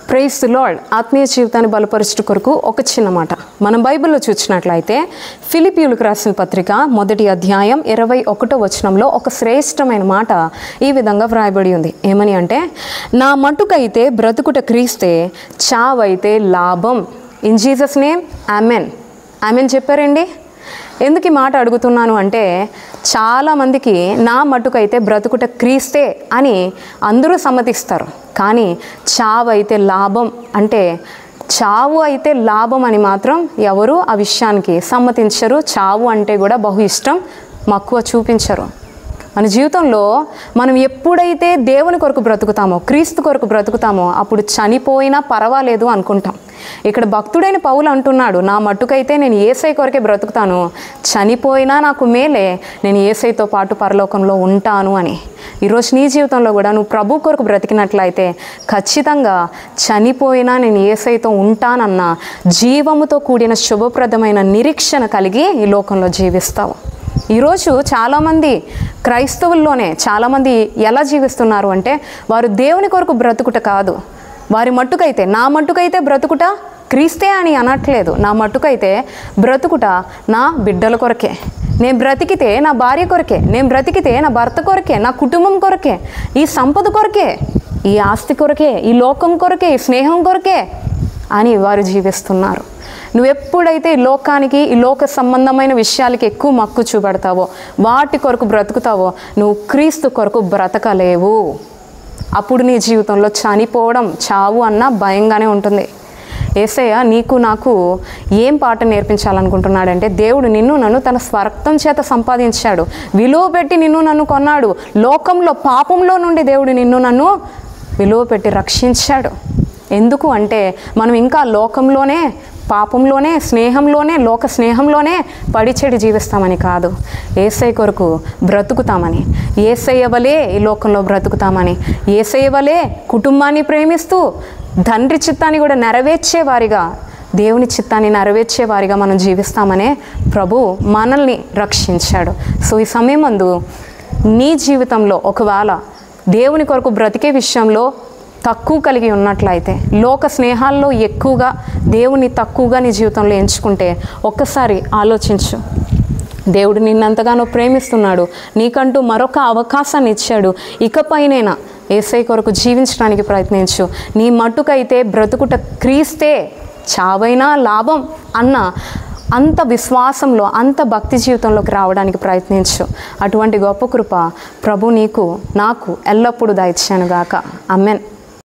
Praise the lord. ఆత్మీయ జీవితాన్ని బలపరచుట కొరకు ఒక చిన్న మాట మనం బైబిల్లో చూసినట్లయితే ఫిలిప్పీయులకు రాసిన పత్రిక 1వ అధ్యాయం 21వ వచనంలో ఒక శ్రేష్టమైన మాట ఈ విధంగా వ్రాయబడి ఉంది. ఏమని అంటే, నా మట్టుకైతే బ్రతుకుట క్రీస్తే, చావైతే లాభం. In Jesus name amen. Amen చెప్పారండి. ఎందుకు ఈ మాట అడుగుతున్నాను అంటే, చాలామందికి నా మట్టుకైతే బ్రతుకుట క్రీస్తే అని అందరూ సమ్మతిస్తారు, కానీ చావు అయితే లాభం అంటే చావు అయితే లాభం అని మాత్రం ఎవరు ఆ విషయానికి సమ్మతించరు. చావు అంటే కూడా బహు ఇష్టం, మక్కువ చూపించరు. మన జీవితంలో మనం ఎప్పుడైతే దేవుని కొరకు బ్రతుకుతామో, క్రీస్తు కొరకు బ్రతుకుతామో, అప్పుడు చనిపోయినా పర్వాలేదు అనుకుంటాం. ఇక్కడ భక్తుడైన పౌలు అంటున్నాడు, నా మట్టుకైతే నేను యేసయ్య కొరకే బ్రతుకుతాను, చనిపోయినా నాకు మేలే, నేను యేసయ్యతో పాటు పరలోకంలో ఉంటాను అని. ఈరోజు నీ జీవితంలో కూడా నువ్వు ప్రభు కొరకు బ్రతికినట్లయితే ఖచ్చితంగా చనిపోయినా నేను యేసయ్యతో ఉంటానన్న జీవముతో కూడిన శుభప్రదమైన నిరీక్షణ కలిగి ఈ లోకంలో జీవిస్తావు. ఈరోజు చాలామంది క్రైస్తవుల్లోనే చాలామంది ఎలా జీవిస్తున్నారు అంటే, వారు దేవుని కొరకు బ్రతుకుట కాదు, వారి మట్టుకైతే నా మట్టుకైతే బ్రతుకుట క్రీస్తే అని అనట్లేదు. నా మట్టుకైతే బ్రతుకుట నా బిడ్డల కొరకే, నేను బ్రతికితే నా భార్య కొరకే, నేను బ్రతికితే నా భర్త కొరకే, నా కుటుంబం కొరకే, ఈ సంపద కొరకే, ఈ ఆస్తి కొరకే, ఈ లోకం కొరకే, ఈ స్నేహం కొరకే అని వారు జీవిస్తున్నారు. నువ్వు ఎప్పుడైతే ఈ లోకానికి, ఈ లోక సంబంధమైన విషయాలకి ఎక్కువ మక్కు చూపెడతావో, వాటి కొరకు బ్రతుకుతావో, నువ్వు క్రీస్తు కొరకు బ్రతకలేవు. అప్పుడు నీ జీవితంలో చనిపోవడం, చావు అన్న భయంగానే ఉంటుంది. యేసయ్య నీకు నాకు ఏం పాట నేర్పించాలనుకుంటున్నాడంటే, దేవుడు నిన్ను నన్ను తన స్వరక్తం చేత సంపాదించాడు, విలువ పెట్టి నిన్ను నన్ను కొన్నాడు. లోకంలో పాపంలో నుండి దేవుడు నిన్ను నన్ను విలువ పెట్టి రక్షించాడు. ఎందుకు అంటే మనం ఇంకా లోకంలోనే, పాపంలోనే, స్నేహంలోనే, లోక స్నేహంలోనే పడి చెడి జీవిస్తామని కాదు, యేసయ్య కొరకు బ్రతుకుతామని, యేసయ్య వలే ఈ లోకంలో బ్రతుకుతామని, యేసయ్య వలే కుటుంబాన్ని ప్రేమిస్తూ తండ్రి చిత్తాన్ని కూడా నెరవేర్చేవారిగా, దేవుని చిత్తాన్ని నెరవేర్చేవారిగా మనం జీవిస్తామనే ప్రభు మనల్ని రక్షించాడు. సో ఈ సమయమందు నీ జీవితంలో ఒకవేళ దేవుని కొరకు బ్రతికే విషయంలో తక్కువ కలిగి ఉన్నట్లయితే, లోక స్నేహాల్లో ఎక్కువగా దేవుని తక్కువగా నీ జీవితంలో ఎంచుకుంటే ఒక్కసారి ఆలోచించు. దేవుడు నిన్నంతగానో ప్రేమిస్తున్నాడు, నీకంటూ మరొక అవకాశాన్ని ఇచ్చాడు. ఇకపైనైనా యేసయ్య కొరకు జీవించడానికి ప్రయత్నించు. నీ మట్టుకైతే బ్రతుకుట క్రీస్తే, చావైనా లాభం అన్న అంత విశ్వాసంలో, అంత భక్తి జీవితంలోకి రావడానికి ప్రయత్నించు. అటువంటి గొప్ప కృప ప్రభు నీకు నాకు ఎల్లప్పుడూ దయచేయనుగాక. ఆమేన్.